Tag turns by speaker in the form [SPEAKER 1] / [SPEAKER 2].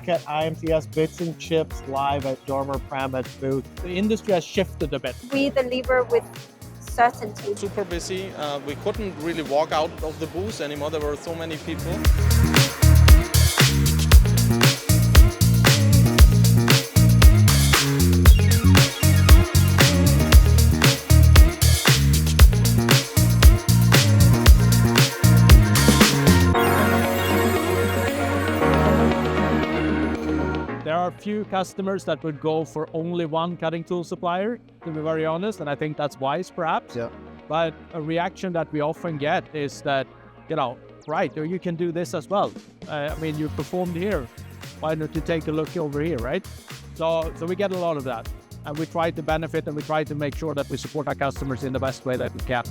[SPEAKER 1] back at IMTS Bits and Chips live at Dormer Pramet's booth. The industry has shifted a bit.
[SPEAKER 2] We deliver with certainty.
[SPEAKER 3] Super busy. We couldn't really walk out of the booth anymore. There were so many people.
[SPEAKER 1] There are few customers that would go for only one cutting tool supplier, to be very honest, and I think that's wise perhaps.
[SPEAKER 4] Yeah.
[SPEAKER 1] But a reaction that we often get is that, right, or you can do this as well. You performed here. Why don't you take a look over here, right? So we get a lot of that. And we try to benefit and we try to make sure that we support our customers in the best way that we can.